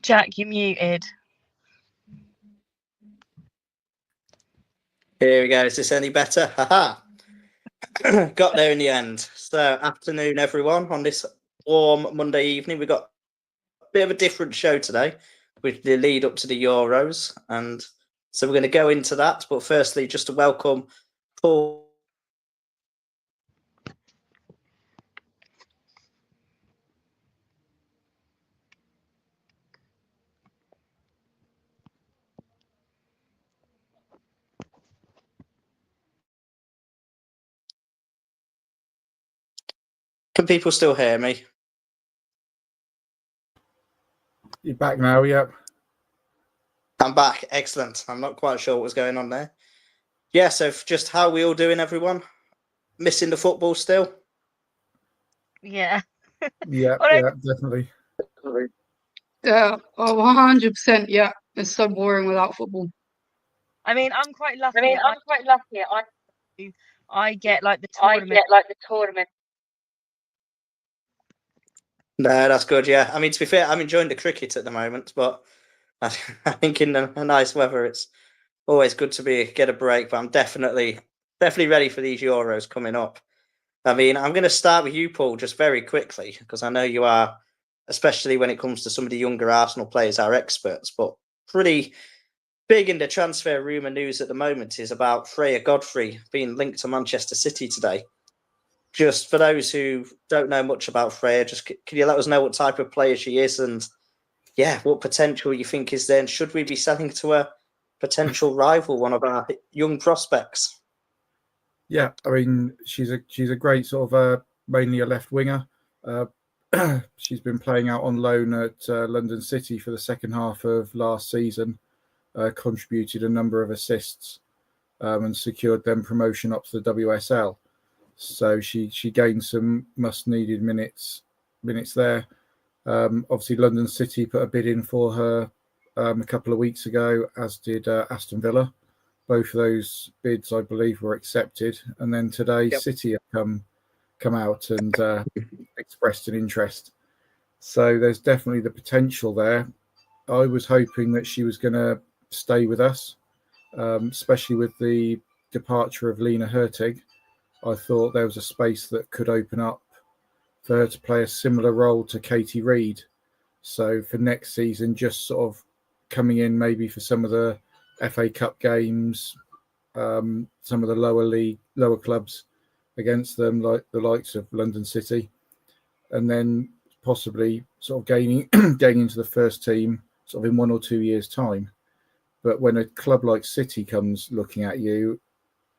Jack, you're muted. Here we go. Is this any better? Haha. Got there in the end. So, afternoon, everyone. On this warm Monday evening, we've got a bit of a different show today with the lead up to the Euros. And so we're going to go into that. But firstly, just to welcome Paul. Can people still hear me? You're back now, yep. I'm back. Excellent. I'm not quite sure what was going on there. Yeah, so just how are we all doing, everyone? Missing the football still? Yeah. Yeah, Well, yeah, definitely. Yeah, 100%. Yeah, it's so boring without football. I mean, I'm quite lucky. I get like the tournament. No, that's good. Yeah, I mean, to be fair, I'm enjoying the cricket at the moment, but I think in the nice weather, it's always good to get a break. But I'm definitely ready for these Euros coming up. I mean, I'm going to start with you, Paul, just very quickly because I know you are, especially when it comes to some of the younger Arsenal players, our experts. But pretty big in the transfer rumour news at the moment is about Freya Godfrey being linked to Manchester City today. Just for those who don't know much about Freya, just can you let us know what type of player she is and, yeah, what potential you think is there? And should we be selling to a potential rival, one of our young prospects? Yeah, I mean, she's a great sort of mainly a left winger. She's been playing out on loan at London City for the second half of last season, contributed a number of assists and secured them promotion up to the WSL. So she gained some much-needed minutes there. Obviously, London City put a bid in for her a couple of weeks ago, as did Aston Villa. Both of those bids, I believe, were accepted. And then today, City have come out and expressed an interest. So there's definitely the potential there. I was hoping that she was going to stay with us, especially with the departure of Lena Hurtig. I thought there was a space that could open up for her to play a similar role to Katie Reid. So for next season, just sort of coming in maybe for some of the FA Cup games, some of the lower clubs against them, like the likes of London City, and then possibly sort of gaining into the first team sort of in 1 or 2 years' time. But when a club like City comes looking at you,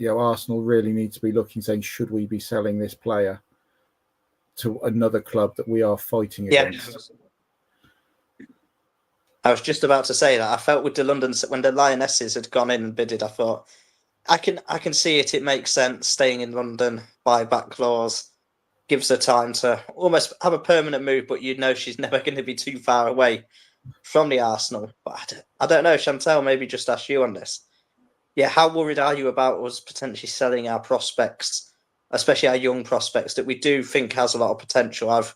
Arsenal really need to be looking, saying, should we be selling this player to another club that we are fighting against? I was just about to say that. I felt with the when the Lionesses had gone in and bidded, I thought, I can see it. It makes sense staying in London, buyback clause, gives her time to almost have a permanent move, but she's never going to be too far away from the Arsenal. But I don't know, Chantel, maybe just ask you on this. Yeah, how worried are you about us potentially selling our prospects, especially our young prospects that we do think has a lot of potential? I've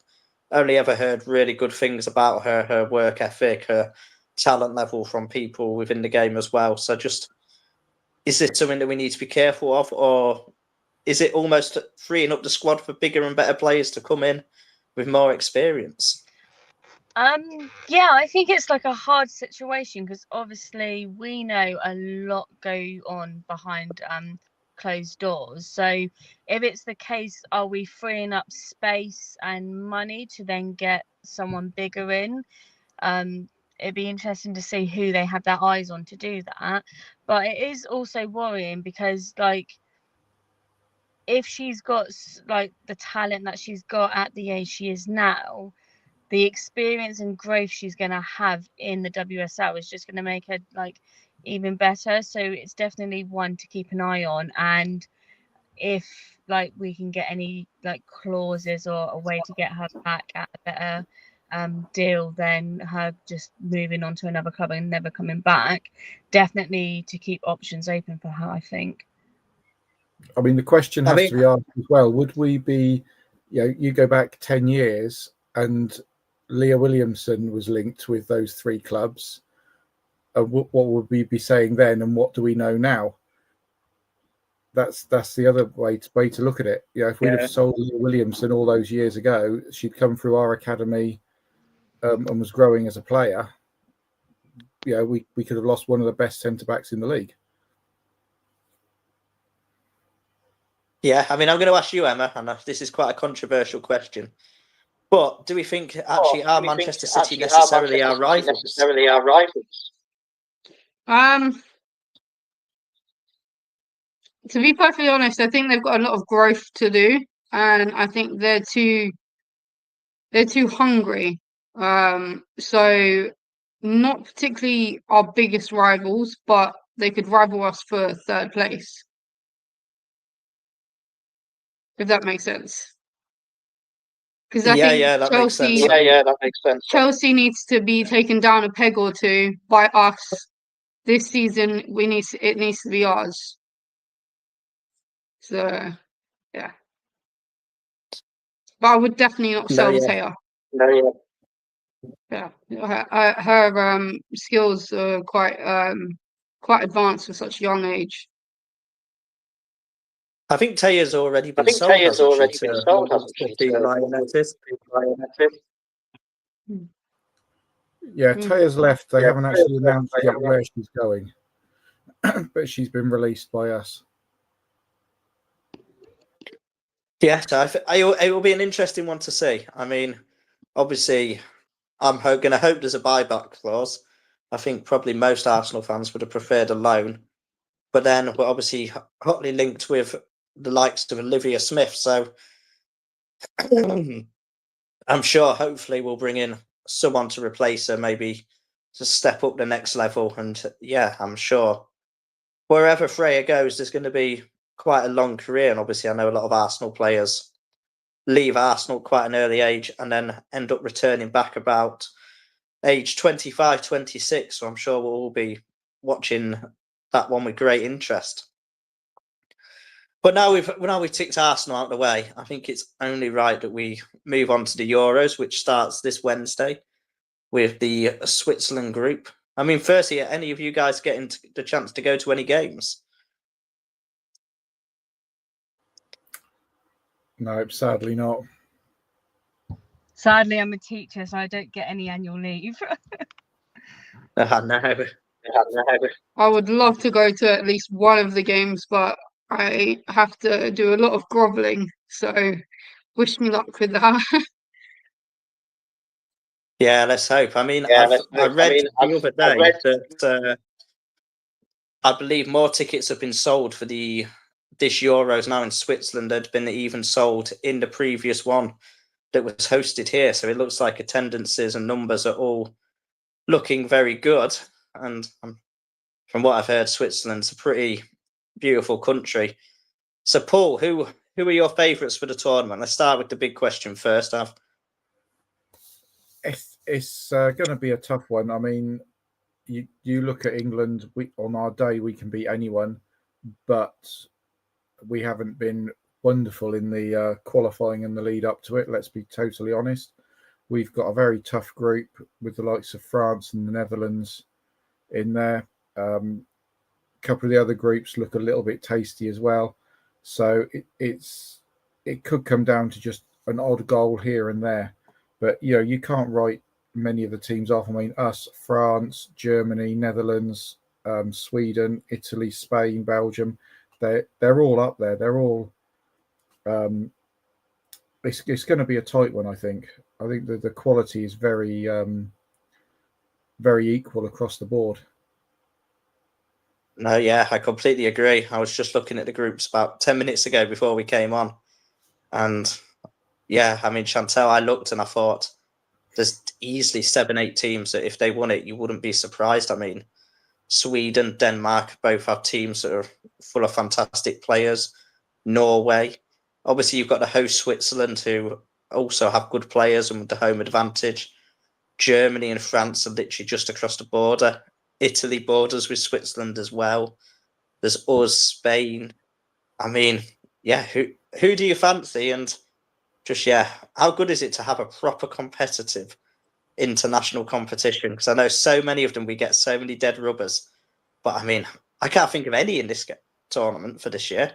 only ever heard really good things about her work ethic, her talent level from people within the game as well. So just, is this something that we need to be careful of, or is it almost freeing up the squad for bigger and better players to come in with more experience? Yeah, I think it's like a hard situation because obviously we know a lot go on behind closed doors. So if it's the case, are we freeing up space and money to then get someone bigger in? It'd be interesting to see who they have their eyes on to do that. But it is also worrying because, like, if she's got like the talent that she's got at the age she is now, the experience and growth she's going to have in the WSL is just going to make her like even better. So it's definitely one to keep an eye on. And if like we can get any like clauses or a way to get her back at a better deal than her just moving on to another club and never coming back, definitely to keep options open for her, I think. I mean, the question has to be asked as well. Would we be, you go back 10 years and Leah Williamson was linked with those 3 clubs, what would we be saying then, and what do we know now? That's the other way to look at it. If we'd have sold Leah Williamson all those years ago, she'd come through our academy and was growing as a player. We could have lost one of the best centre backs in the league. Yeah, I mean, I'm going to ask you, Emma, and this is quite a controversial question. But do we think actually are Manchester City necessarily our rivals? To be perfectly honest, I think they've got a lot of growth to do, and I think they're too hungry. So not particularly our biggest rivals, but they could rival us for 3rd place, if that makes sense. Because I think that Chelsea, makes sense. Yeah, that makes sense. Chelsea needs to be taken down a peg or 2 by us this season. It needs to be ours. So, yeah. But I would definitely not sell Taya. Yeah, her skills are quite advanced for such a young age. I think Taya's already been sold. The Lionesses. Yeah, Taya's left. They haven't actually announced yet where she's going, but she's been released by us. Yeah, it will be an interesting one to see. I mean, obviously, I'm going to hope there's a buyback clause. I think probably most Arsenal fans would have preferred a loan, but then we're obviously hotly linked with the likes of Olivia Smith. So I'm sure hopefully we'll bring in someone to replace her, maybe to step up the next level. And yeah, I'm sure wherever Freya goes, there's going to be quite a long career. And obviously I know a lot of Arsenal players leave Arsenal quite an early age and then end up returning back about age 25, 26. So I'm sure we'll all be watching that one with great interest. But now we've ticked Arsenal out of the way, I think it's only right that we move on to the Euros, which starts this Wednesday with the Switzerland group. I mean, firstly, are any of you guys getting the chance to go to any games? No, sadly not. Sadly, I'm a teacher, so I don't get any annual leave. No. I would love to go to at least one of the games, but I have to do a lot of groveling. So wish me luck with that. Yeah, let's hope. I mean, I read the other day that I believe more tickets have been sold for this Euros now in Switzerland had been even sold in the previous one that was hosted here. So it looks like attendances and numbers are all looking very good. And from what I've heard, Switzerland's a pretty beautiful country. So, Paul, who are your favourites for the tournament? Let's start with the big question first. It's going to be a tough one. I mean, you look at England. On our day, we can beat anyone, but we haven't been wonderful in the qualifying and the lead up to it. Let's be totally honest. We've got a very tough group with the likes of France and the Netherlands in there. A couple of the other groups look a little bit tasty as well. So it could come down to just an odd goal here and there. But, you can't write many of the teams off. I mean, us, France, Germany, Netherlands, Sweden, Italy, Spain, Belgium, they're all up there. They're all it's going to be a tight one, I think. I think the quality is very, very equal across the board. No, yeah, I completely agree. I was just looking at the groups about 10 minutes ago before we came on. And yeah, I mean, Chantel, I looked and I thought there's easily 7-8 teams that if they won it, you wouldn't be surprised. I mean, Sweden, Denmark both have teams that are full of fantastic players. Norway. Obviously, you've got the host Switzerland who also have good players and with the home advantage. Germany and France are literally just across the border. Italy borders with Switzerland as well. There's us, Spain. I mean, yeah, who do you fancy? And just, yeah, how good is it to have a proper competitive international competition, because I know so many of them, we get so many dead rubbers. But I mean, I can't think of any in this tournament for this year.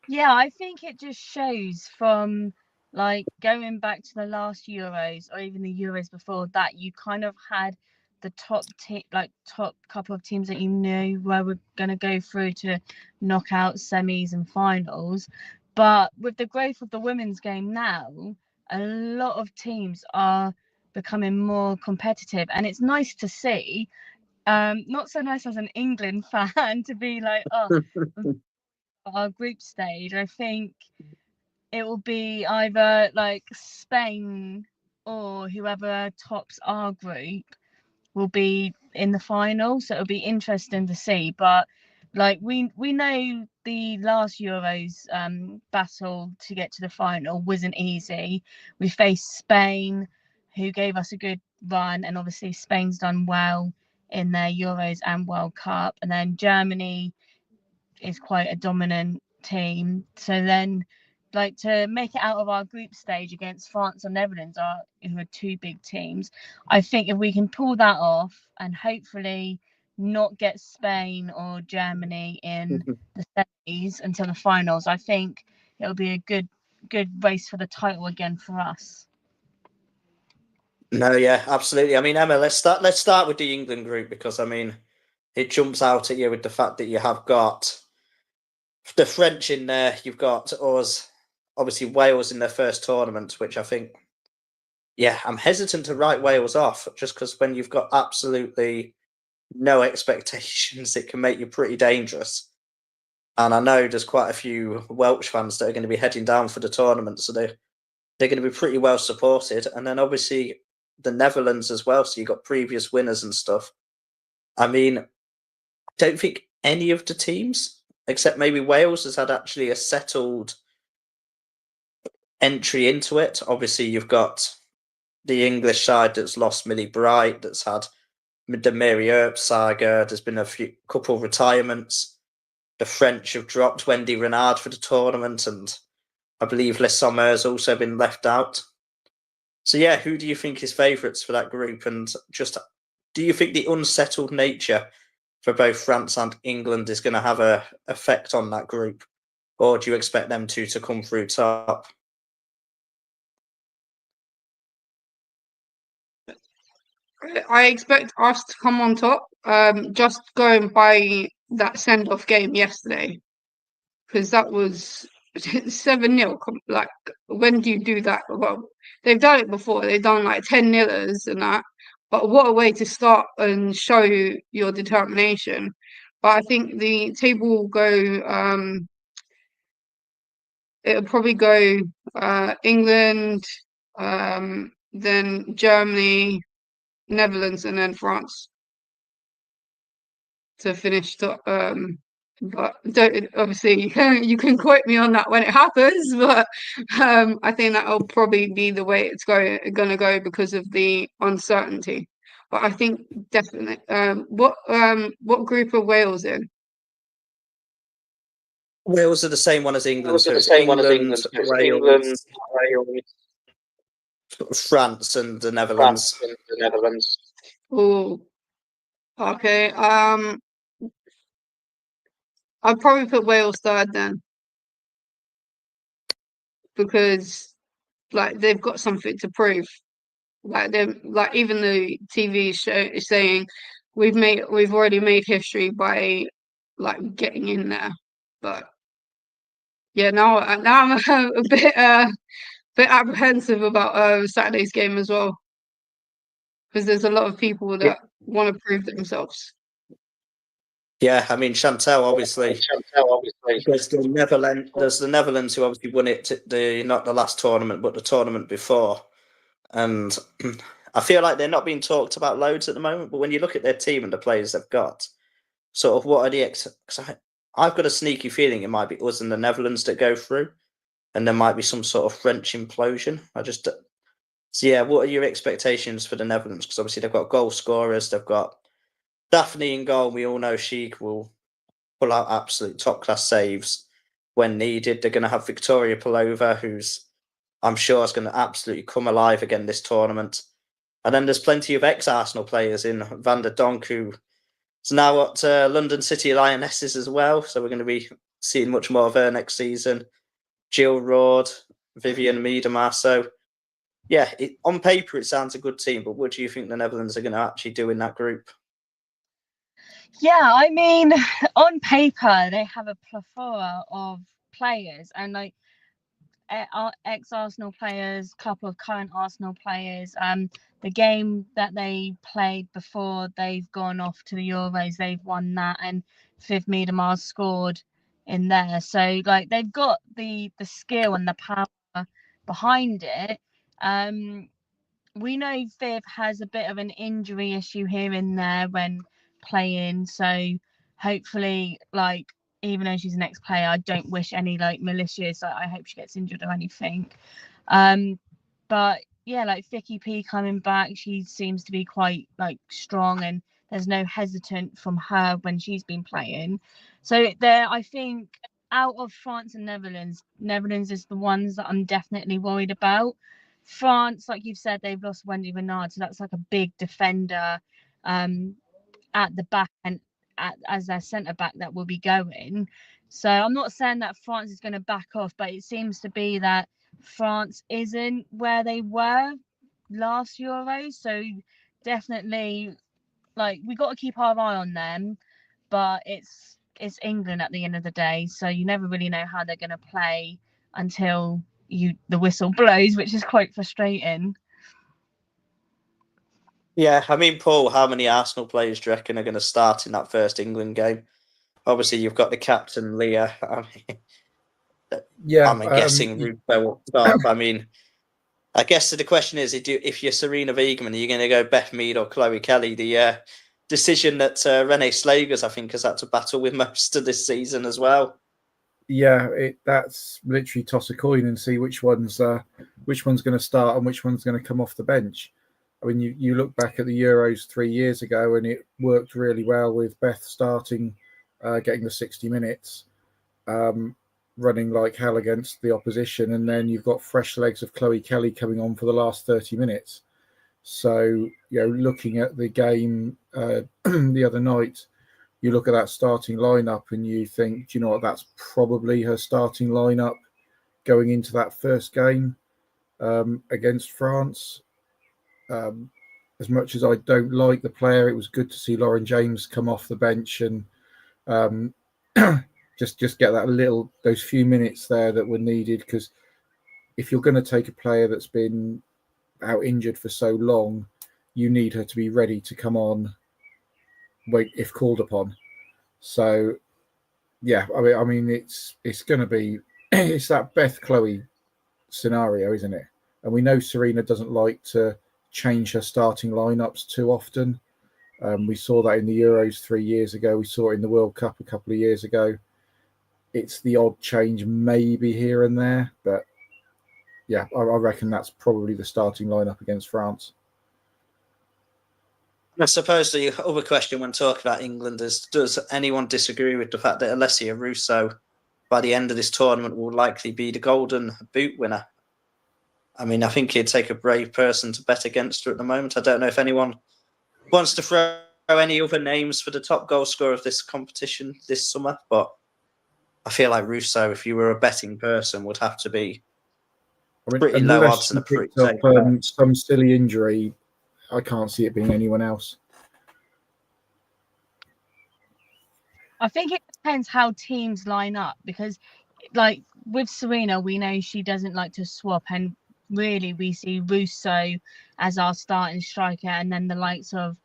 Yeah, I think it just shows from like going back to the last Euros or even the Euros before that, you kind of had the top couple of teams that you knew were going to go through to knockout semis and finals. But with the growth of the women's game now, a lot of teams are becoming more competitive, and it's nice to see. Not so nice as an England fan to be like, oh, our group stage. I think it will be either like Spain or whoever tops our group will be in the final, so it'll be interesting to see. But like we know the last Euros battle to get to the final wasn't easy. We faced Spain, who gave us a good run, and obviously Spain's done well in their Euros and World Cup, and then Germany is quite a dominant team. So then, like, to make it out of our group stage against France or Netherlands, who are two big teams, I think if we can pull that off and hopefully not get Spain or Germany in the semis until the finals, I think it'll be a good race for the title again for us. No, yeah, absolutely. I mean, Emma, let's start with the England group, because I mean, it jumps out at you with the fact that you have got the French in there. You've got us, obviously Wales in their first tournament, which I think, yeah, I'm hesitant to write Wales off, just because when you've got absolutely no expectations, it can make you pretty dangerous. And I know there's quite a few Welsh fans that are going to be heading down for the tournament, so they're going to be pretty well supported. And then obviously the Netherlands as well, so you've got previous winners and stuff. I mean, I don't think any of the teams, except maybe Wales, has had actually a settled entry into it. Obviously, you've got the English side that's lost Millie Bright, that's had the Mary Earp saga. There's been a couple of retirements. The French have dropped Wendy Renard for the tournament, and I believe Les Sommer's also been left out. So yeah, who do you think is favourites for that group? And just, do you think the unsettled nature for both France and England is going to have an effect on that group? Or do you expect them to come through top? I expect us to come on top, just going by that send-off game yesterday, because that was 7-0. Like, when do you do that? Well, they've done it before. They've done like 10-0ers and that. But what a way to start and show your determination. But I think the table will go, it'll probably go England, then Germany, Netherlands, and then France to finish top. But don't, obviously you can quote me on that when it happens, but I think that'll probably be the way it's gonna go because of the uncertainty. But I think definitely. What group are Wales in? Wales are the same one as England. Wales So are the it's same one as England, England, Wales, France, and the Netherlands. France, and the Netherlands. Oh, okay. I'd probably put Wales third then, because like they've got something to prove. Like they, like, even the TV show is saying we've already made history by like getting in there. But yeah, now I'm a bit apprehensive about Saturday's game as well, because there's a lot of people that want to prove themselves. Yeah, I mean, Chantel, obviously. There's the Netherlands who obviously won it, not the last tournament, but the tournament before. And I feel like they're not being talked about loads at the moment, but when you look at their team and the players they've got, sort of what are the... Because I've got a sneaky feeling it might be us and the Netherlands that go through, and there might be some sort of French implosion. So yeah, what are your expectations for the Netherlands? Because obviously they've got goal scorers, they've got Daphne in goal. We all know she will pull out absolute top-class saves when needed. They're going to have Victoria Pelova, who's, I'm sure, is going to absolutely come alive again this tournament. And then there's plenty of ex-Arsenal players in Van der Donk, who is now at London City Lionesses as well. So we're going to be seeing much more of her next season. Jill Roord, Vivian Miedema. So, yeah, on paper it sounds a good team, but what do you think the Netherlands are going to actually do in that group? Yeah, I mean, on paper they have a plethora of players, and like ex-Arsenal players, couple of current Arsenal players. The game that they played before they've gone off to the Euros, they've won that, and Viv Miedema scored in there. So like they've got the skill and the power behind it. We know Viv has a bit of an injury issue here and there when playing, so hopefully, like, even though she's an ex-player, I don't wish any like malicious. I hope she gets injured or anything. But yeah, like Vicky P coming back, she seems to be quite like strong, and there's no hesitant from her when she's been playing. So there, I think out of France and Netherlands is the ones that I'm definitely worried about. France, like you've said, they've lost Wendy Renard, so that's like a big defender at the back and as their centre back that will be going. So I'm not saying that France is going to back off, but it seems to be that France isn't where they were last Euro. So definitely, like, we got to keep our eye on them, but it's England at the end of the day, so you never really know how they're going to play until the whistle blows, which is quite frustrating. Yeah, I mean, Paul, how many Arsenal players do you reckon are going to start in that first England game? Obviously, you've got the captain, Leah. I'm guessing Russo will start. I mean, I guess the question is, if you're Serena Wiegmann, are you going to go Beth Mead or Chloe Kelly? The decision that Renee Slagers, I think, has had to battle with most of this season as well. Yeah, that's literally toss a coin and see which one's going to start and which one's going to come off the bench. I mean, you look back at the Euros 3 years ago, and it worked really well with Beth starting, getting the 60 minutes, running like hell against the opposition, and then you've got fresh legs of Chloe Kelly coming on for the last 30 minutes. So, looking at the game the other night, you look at that starting lineup and you think, do you know what, that's probably her starting lineup going into that first game against France. As much as I don't like the player, it was good to see Lauren James come off the bench and just get those few minutes there that were needed, because if you're going to take a player that's been out injured for so long, you need her to be ready to come on if called upon. So yeah, I mean it's going to be it's that Beth Chloe scenario, isn't it? And we know Serena doesn't like to change her starting lineups too often. We saw that in the Euros 3 years ago. We saw it in the World Cup a couple of years ago. It's the odd change maybe here and there, but yeah, I reckon that's probably the starting lineup against France. I suppose the other question when talking about England is, does anyone disagree with the fact that Alessia Russo, by the end of this tournament, will likely be the Golden Boot winner? I mean, I think it'd take a brave person to bet against her at the moment. I don't know if anyone wants to throw any other names for the top goal scorer of this competition this summer, but I feel like Russo, if you were a betting person, would have to be pretty low odds and a pretty safe some silly injury. I can't see it being anyone else. I think it depends how teams line up, because like with Serena, we know she doesn't like to swap, and really we see Russo as our starting striker, and then the likes of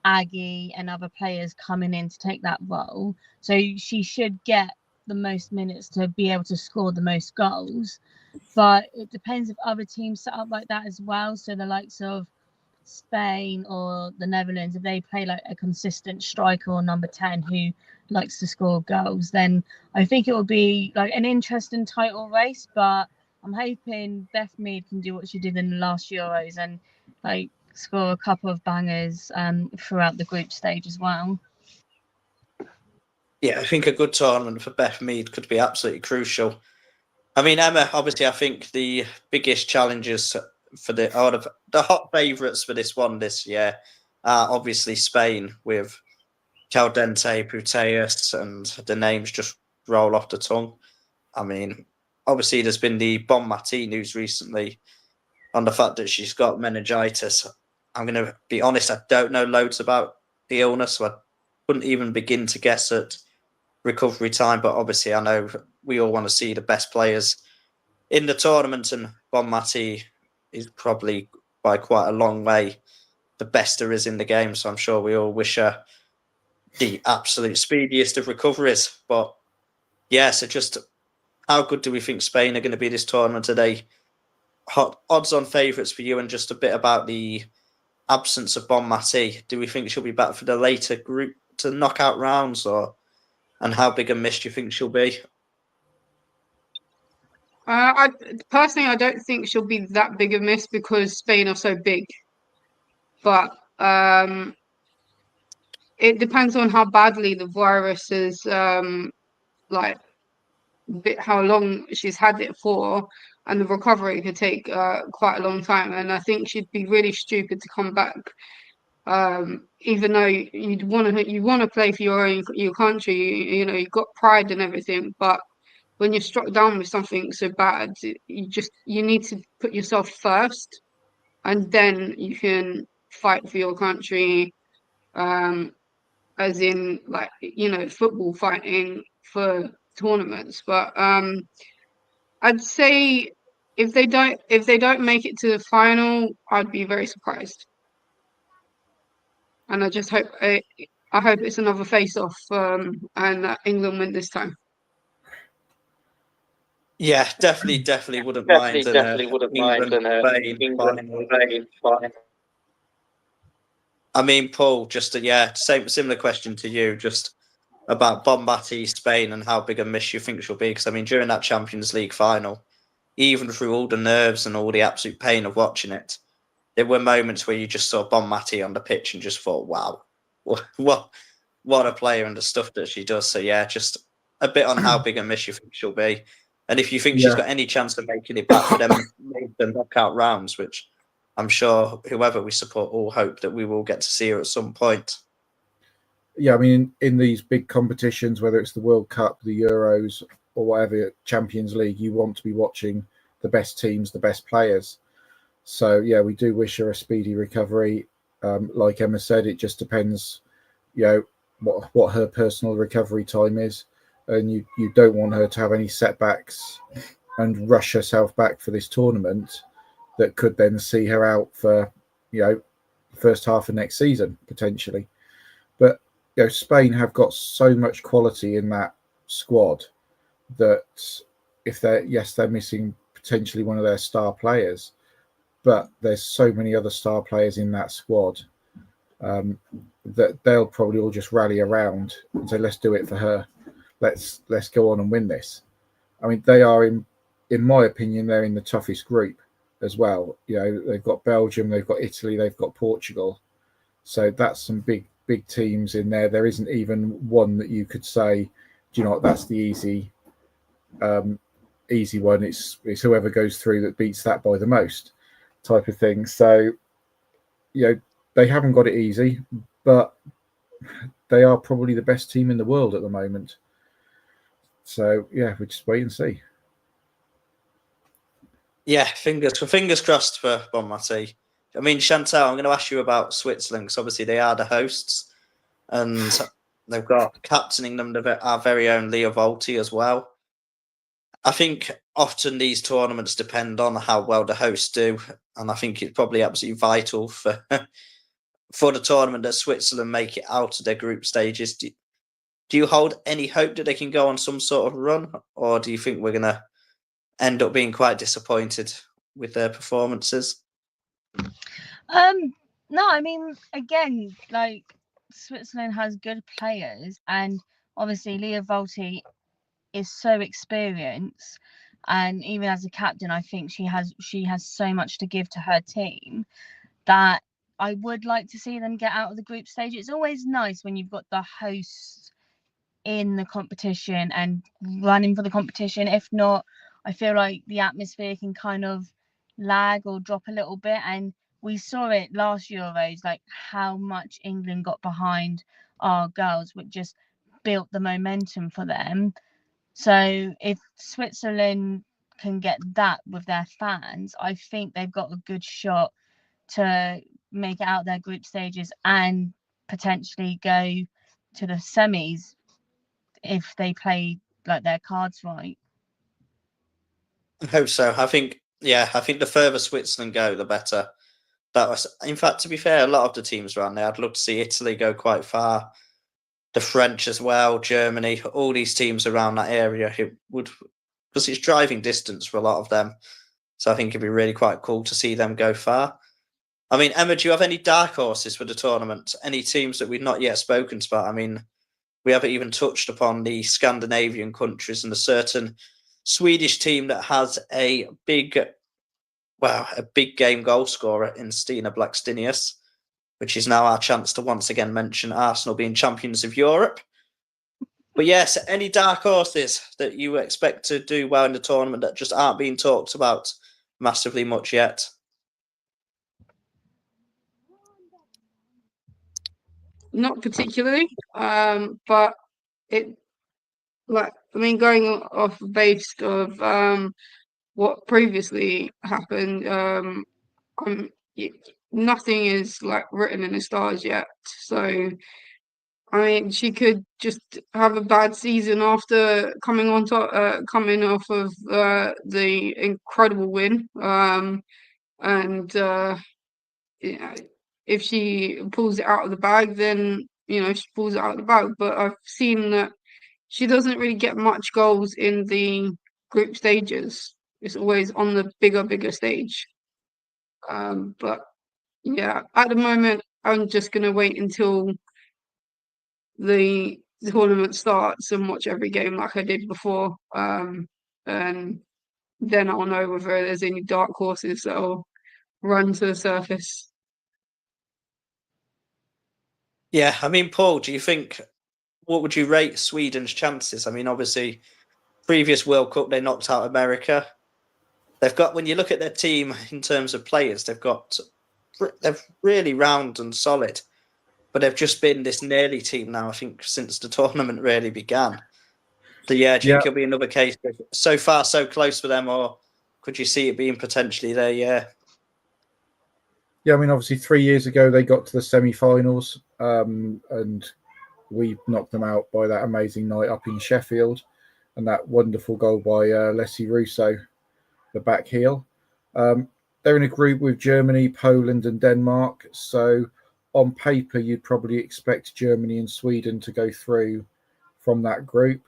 Aggie and other players coming in to take that role. So she should get the most minutes to be able to score the most goals. But it depends if other teams set up like that as well. So the likes of Spain or the Netherlands, if they play like a consistent striker or number 10 who likes to score goals, then I think it will be like an interesting title race. But I'm hoping Beth Mead can do what she did in the last Euros and like score a couple of bangers throughout the group stage as well. Yeah, I think a good tournament for Beth Mead could be absolutely crucial. I mean, Emma, obviously, I think the biggest challenges for the hot favourites for this one this year are obviously Spain with Caldente, Putellas, and the names just roll off the tongue. I mean, obviously there's been the Bonmatí news recently on the fact that she's got meningitis. I'm going to be honest, I don't know loads about the illness, so I couldn't even begin to guess at recovery time, but obviously I know we all want to see the best players in the tournament, and Bonmatí is probably by quite a long way the best there is in the game, so I'm sure we all wish her the absolute speediest of recoveries. But yeah, so just how good do we think Spain are going to be this tournament today? Hot odds on favourites for you, and just a bit about the absence of Bonmatí. Do we think she'll be back for the later group to knockout rounds, and how big a miss do you think she'll be? I personally, I don't think she'll be that big a miss because Spain are so big. But it depends on how badly the virus is, like how long she's had it for, and the recovery could take quite a long time. And I think she'd be really stupid to come back, even though you want to play for your country. You know, you've got pride and everything, but when you're struck down with something so bad, you need to put yourself first, and then you can fight for your country, as in, like, you know, football fighting for tournaments. But I'd say if they don't make it to the final, I'd be very surprised. And I just hope I hope it's another face-off, and that England win this time. Yeah, definitely wouldn't Definitely, mind. definitely wouldn't mind Spain, England, Spain. I mean, Paul, just similar question to you, just about Bonmatí, Spain, and how big a miss you think she'll be. Because I mean, during that Champions League final, even through all the nerves and all the absolute pain of watching it, there were moments where you just saw Bonmatí on the pitch and just thought, "Wow, what a player and the stuff that she does." So yeah, just a bit on how big a miss you think she'll be, and if you think she's got any chance of making it back for them the knockout rounds, which I'm sure whoever we support all hope that we will get to see her at some point. Yeah, I mean, in these big competitions, whether it's the World Cup, the Euros, or whatever, Champions League, you want to be watching the best teams, the best players. So yeah, we do wish her a speedy recovery. Like Emma said, it just depends, you know, what her personal recovery time is, and you don't want her to have any setbacks and rush herself back for this tournament that could then see her out for, you know, first half of next season potentially. But you know, Spain have got so much quality in that squad that if they're missing potentially one of their star players, but there's so many other star players in that squad, that they'll probably all just rally around and say, "Let's do it for her. Let's go on and win this." I mean, they are in my opinion, they're in the toughest group as well. You know, they've got Belgium, they've got Italy, they've got Portugal. So that's some big teams in there. There isn't even one that you could say, do you know what, that's the easy one. It's whoever goes through that beats that by the most type of thing. So, you know, they haven't got it easy, but they are probably the best team in the world at the moment. So yeah, we just wait and see. Yeah, fingers crossed for Bonmatí. I mean, Chantal, I'm going to ask you about Switzerland, because obviously they are the hosts, and they've got captaining them our very own Lia Volti as well. I think often these tournaments depend on how well the hosts do, and I think it's probably absolutely vital for the tournament that Switzerland make it out of their group stages. Do you hold any hope that they can go on some sort of run, or do you think we're going to end up being quite disappointed with their performances? No, I mean, again, like, Switzerland has good players, and obviously Lia Volti is so experienced, and even as a captain, I think she has so much to give to her team that I would like to see them get out of the group stage. It's always nice when you've got the hosts in the competition and running for the competition. If not, I feel like the atmosphere can kind of lag or drop a little bit. And we saw it last Euros, like how much England got behind our girls, which just built the momentum for them. So if Switzerland can get that with their fans, I think they've got a good shot to make it out their group stages and potentially go to the semis if they play like their cards right. I hope so. I think the further Switzerland go, the better. That was, in fact, to be fair, a lot of the teams around there, I'd love to see Italy go quite far. The French as well, Germany, all these teams around that area, it would, because it's driving distance for a lot of them. So I think it'd be really quite cool to see them go far. I mean, Emma, do you have any dark horses for the tournament? Any teams that we've not yet spoken about? I mean, we haven't even touched upon the Scandinavian countries and a certain Swedish team that has a big game goal scorer in Stina Blackstenius, which is now our chance to once again mention Arsenal being champions of Europe. But yes, any dark horses that you expect to do well in the tournament that just aren't being talked about massively much yet? Not particularly, but it, like, I mean, going off based of what previously happened, nothing is like written in the stars yet. So I mean, she could just have a bad season after coming off of the incredible win, and you know, if she pulls it out of the bag, then she pulls it out of the bag. But I've seen that she doesn't really get much goals in the group stages. It's always on the bigger stage. But yeah, at the moment, I'm just gonna wait until the tournament starts and watch every game like I did before. And then I'll know whether there's any dark horses that'll run to the surface. Yeah, I mean, Paul, what would you rate Sweden's chances? I mean, obviously, previous World Cup, they knocked out America. They've got, when you look at their team in terms of players, they're really round and solid, but they've just been this nearly team now, I think, since the tournament really began. So yeah, do you think it'll be another case of so far so close for them, or could you see it being potentially their year? Yeah, I mean, obviously 3 years ago they got to the semi-finals, and we knocked them out by that amazing night up in Sheffield, and that wonderful goal by Leslie Russo, the back heel. They're in a group with Germany, Poland, and Denmark. So on paper, you'd probably expect Germany and Sweden to go through from that group,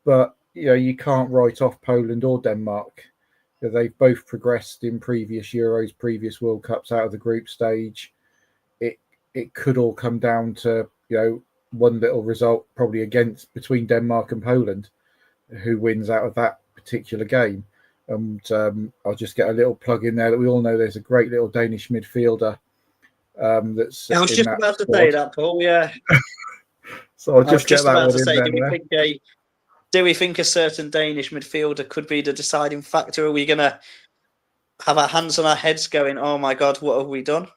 but you can't write off Poland or Denmark. They've both progressed in previous Euros, previous World Cups out of the group stage. It could all come down to one little result, probably between Denmark and Poland, who wins out of that particular game. And I'll just get a little plug in there that we all know there's a great little Danish midfielder. That's. I was just about to say that, Paul. Yeah. So I'll just get that one in there. Do we think a certain Danish midfielder could be the deciding factor? Are we going to have our hands on our heads going, oh my God, what have we done?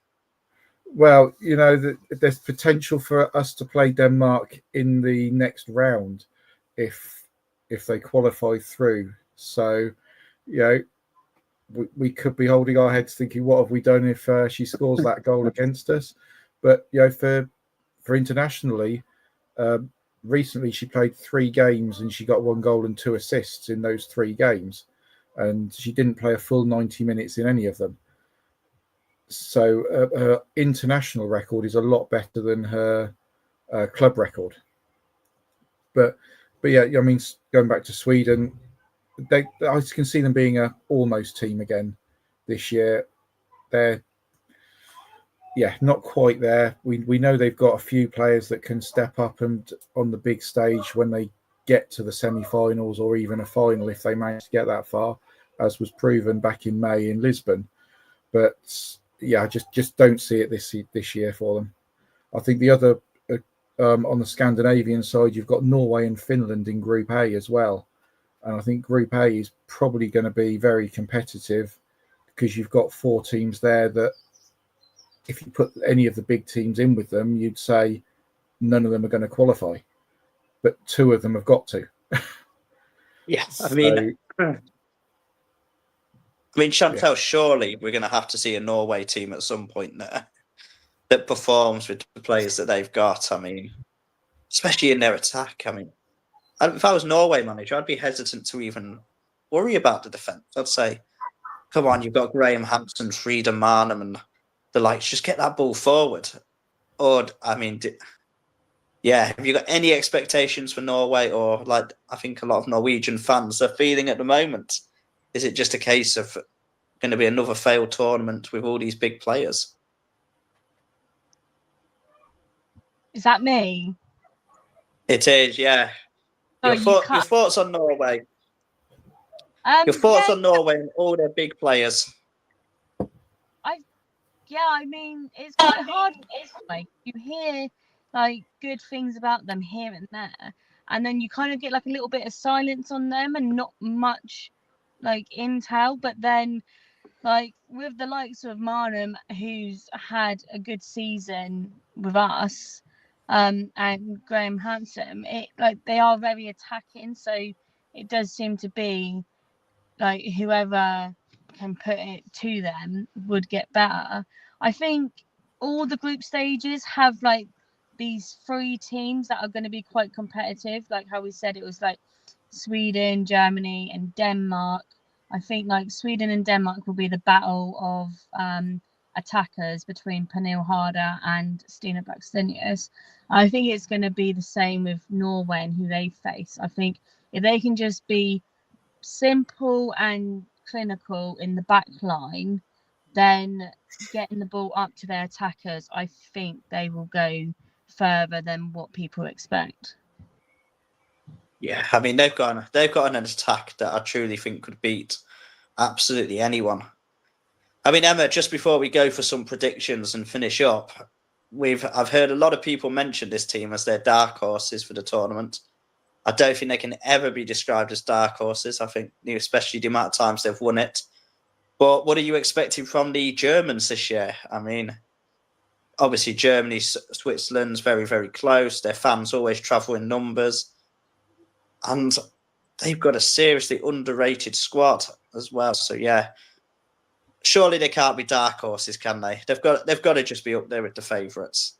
Well, there's potential for us to play Denmark in the next round if they qualify through. So, we could be holding our heads thinking, what have we done if she scores that goal against us? But, for internationally, recently she played 3 games and she got 1 goal and 2 assists in those 3 games. And she didn't play a full 90 minutes in any of them. So her international record is a lot better than her club record. But yeah, I mean, going back to Sweden, I can see them being a almost team again this year. They're not quite there. We know they've got a few players that can step up and on the big stage when they get to the semi-finals or even a final if they manage to get that far, as was proven back in May in Lisbon. But yeah, I just don't see it this year for them. I think the other on the Scandinavian side, you've got Norway and Finland in Group A as well, and I think Group A is probably going to be very competitive because you've got 4 teams there that if you put any of the big teams in with them, you'd say none of them are going to qualify, but 2 of them have got to. Yeah, So, Chantal, surely we're going to have to see a Norway team at some point there that performs with the players that they've got. I mean, especially in their attack. I mean, if I was Norway manager, I'd be hesitant to even worry about the defence. I'd say, come on, you've got Graham Hansen, Frida Marnham, and the likes. Just get that ball forward. Or, I mean, have you got any expectations for Norway? Or, like, I think a lot of Norwegian fans are feeling at the moment, is it just a case of going to be another failed tournament with all these big players? Is that me? It is, yeah. Your thoughts on Norway? Your thoughts on Norway and all their big players? I mean, it's quite hard. Like, you hear like good things about them here and there, and then you kind of get like a little bit of silence on them and not much like intel. But then, like with the likes of Marnham, who's had a good season with us, and Graham Hansen, they are very attacking. So it does seem to be like whoever can put it to them would get better. I think all the group stages have like these 3 teams that are going to be quite competitive. Like how we said, it was like Sweden, Germany, and Denmark. I think like Sweden and Denmark will be the battle of attackers between Pernille Harder and Stina Blackstenius. I think it's going to be the same with Norway and who they face. I think if they can just be simple and clinical in the back line, then getting the ball up to their attackers, I think they will go further than what people expect. Yeah, I mean they've got an attack that I truly think could beat absolutely anyone. I mean, Emma, just before we go for some predictions and finish up, I've heard a lot of people mention this team as their dark horses for the tournament. I don't think they can ever be described as dark horses. I think, especially the amount of times they've won it. But what are you expecting from the Germans this year? I mean, obviously Germany, Switzerland's very, very close. Their fans always travel in numbers. And they've got a seriously underrated squad as well. So, yeah, surely they can't be dark horses, can they? They've got to just be up there with the favourites.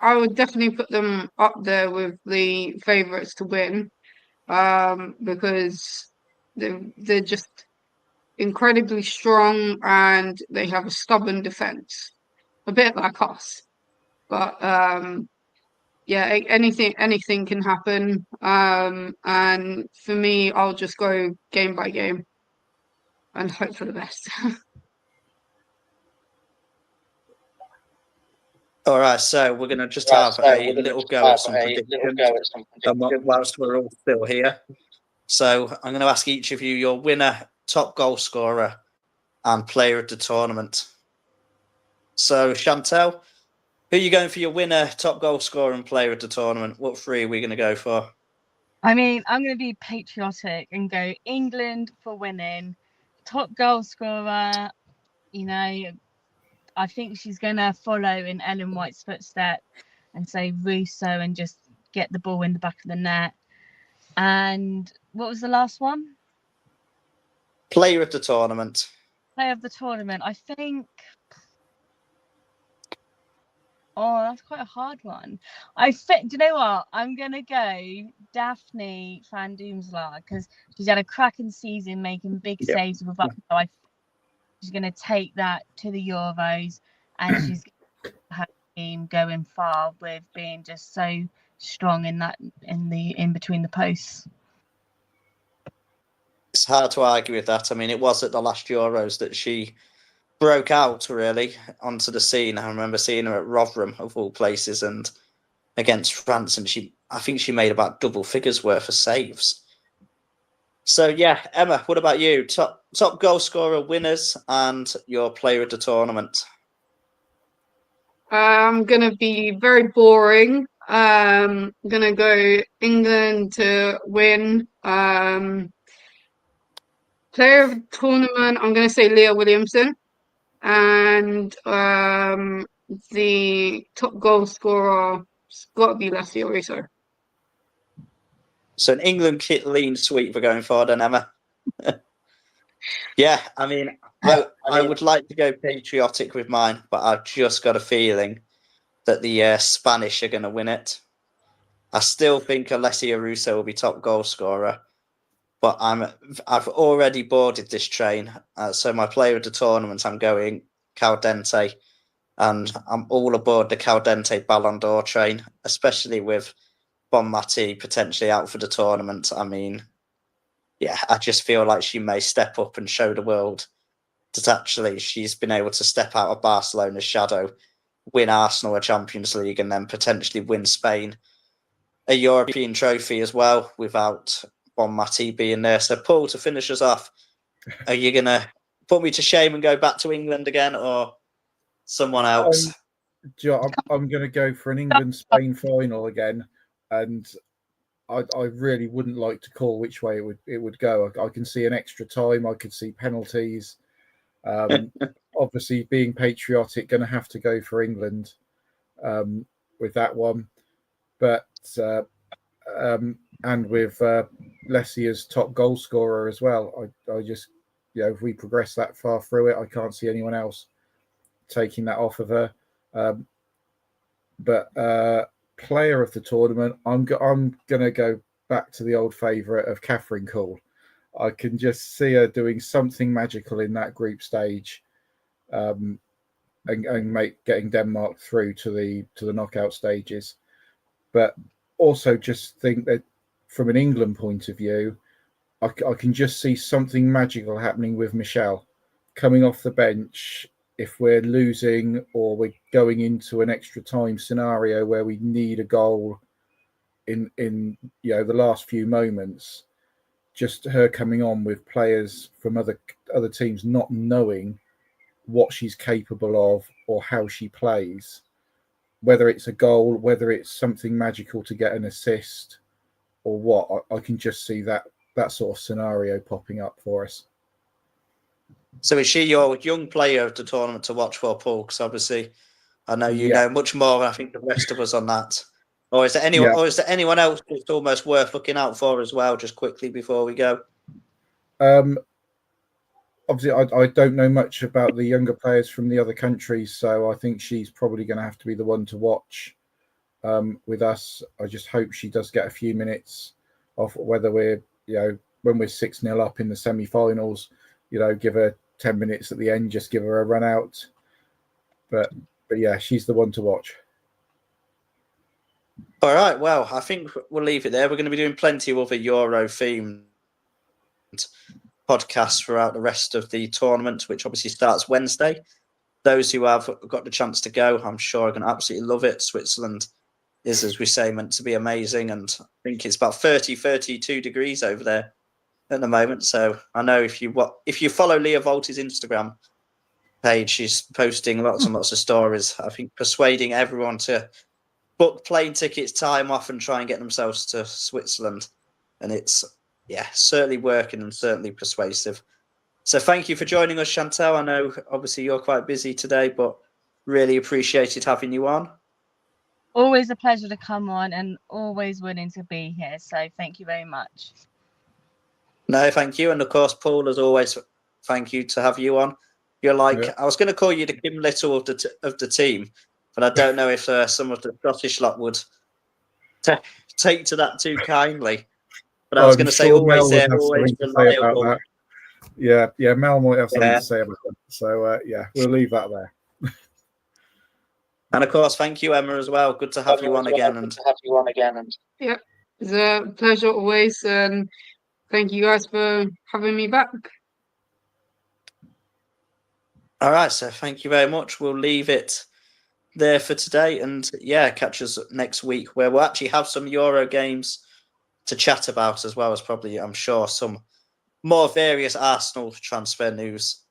I would definitely put them up there with the favourites to win, because they're just incredibly strong and they have a stubborn defence, a bit like us. But anything can happen. And for me, I'll just go game by game and hope for the best. All right, so we're going to just have a little go at some predictions whilst we're all still here. So I'm going to ask each of you your winner, top goal scorer, and player of the tournament. So, Chantal, who are you going for your winner, top goal scorer, and player of the tournament? What 3 are we going to go for? I mean, I'm going to be patriotic and go England for winning. Top goal scorer, I think she's going to follow in Ellen White's footsteps and say Russo and just get the ball in the back of the net. And what was the last one? Player of the tournament. Player of the tournament. I think... Oh, that's quite a hard one. Do you know what? I'm going to go Daphne van Doomselaar because she's had a cracking season making big saves with us. So she's going to take that to the Euros and she's her team going far with being just so strong in between the posts. It's hard to argue with that. I mean, it was at the last Euros that she broke out really onto the scene. I remember seeing her at Rotherham of all places and against France, and I think she made about double figures worth of saves. So yeah, Emma, what about you? Top goal scorer, winners, and your player of the tournament. I'm gonna be very boring I'm gonna go England to win. Player of the tournament, I'm gonna say Leah Williamson, and the top goal scorer has got to be Lassie Russo. So an England kit lean sweep for going forward, and Emma. Yeah, I mean, I would like to go patriotic with mine, but I've just got a feeling that the Spanish are going to win it. I still think Alessia Russo will be top goal scorer, but I've already boarded this train. So my player of the tournament, I'm going Caldente, and I'm all aboard the Caldente Ballon d'Or train, especially with Bonmati potentially out for the tournament. I mean, yeah, I just feel like she may step up and show the world that actually she's been able to step out of Barcelona's shadow, win Arsenal a Champions League, and then potentially win Spain a European trophy as well without Bonmati being there. So, Paul, to finish us off, are you going to put me to shame and go back to England again, or someone else? I'm going to go for an England-Spain final again, and I really wouldn't like to call which way it would go. I can see an extra time. I could see penalties. Obviously, being patriotic, going to have to go for England with that one. But and with Lessia's top goal scorer as well. I just, if we progress that far through it, I can't see anyone else taking that off of her. But player of the tournament, I'm going to go back to the old favourite of Catherine Cole. I can just see her doing something magical in that group stage, and getting Denmark through to the knockout stages. But also just think that from an England point of view, I can just see something magical happening with Michelle coming off the bench. If we're losing or we're going into an extra time scenario where we need a goal in the last few moments, just her coming on with players from other teams not knowing what she's capable of or how she plays, whether it's a goal, whether it's something magical to get an assist or what, I can just see that sort of scenario popping up for us. So is she your young player of the tournament to watch for, Paul? Because obviously, I know you know much more than I think the rest of us on that. Or is there anyone? Or is there anyone else that's almost worth looking out for as well? Just quickly before we go. Obviously, I don't know much about the younger players from the other countries, so I think she's probably going to have to be the one to watch with us. I just hope she does get a few minutes off. Whether we're when we're 6-0 up in the semi-finals, give her 10 minutes at the end, just give her a run out. But yeah, she's the one to watch. All right, well, I think we'll leave it there. We're going to be doing plenty of other Euro-themed podcasts throughout the rest of the tournament, which obviously starts Wednesday. Those who have got the chance to go, I'm sure are going to absolutely love it. Switzerland is, as we say, meant to be amazing, and I think it's about 32 degrees over there at the moment. So I know if you follow Leah Volti's Instagram page, she's posting lots and lots of stories, I think, persuading everyone to book plane tickets, time off, and try and get themselves to Switzerland. And it's, certainly working and certainly persuasive. So thank you for joining us, Chantal. I know obviously you're quite busy today, but really appreciated having you on. Always a pleasure to come on and always willing to be here. So thank you very much. No, thank you. And of course, Paul, as always, thank you to have you on. You're like, I was going to call you the Kim Little of the team, but I don't know if some of the Scottish lot would take to that too kindly. But I was going to say, always there, always reliable. Yeah, Mel might have something to say about that. So, we'll leave that there. And of course, thank you, Emma, as well. Good to have you on again. Yeah, it's a pleasure always. And thank you guys for having me back. All right, so thank you very much. We'll leave it there for today. And catch us next week where we'll actually have some Euro games to chat about, as well as probably, I'm sure, some more various Arsenal transfer news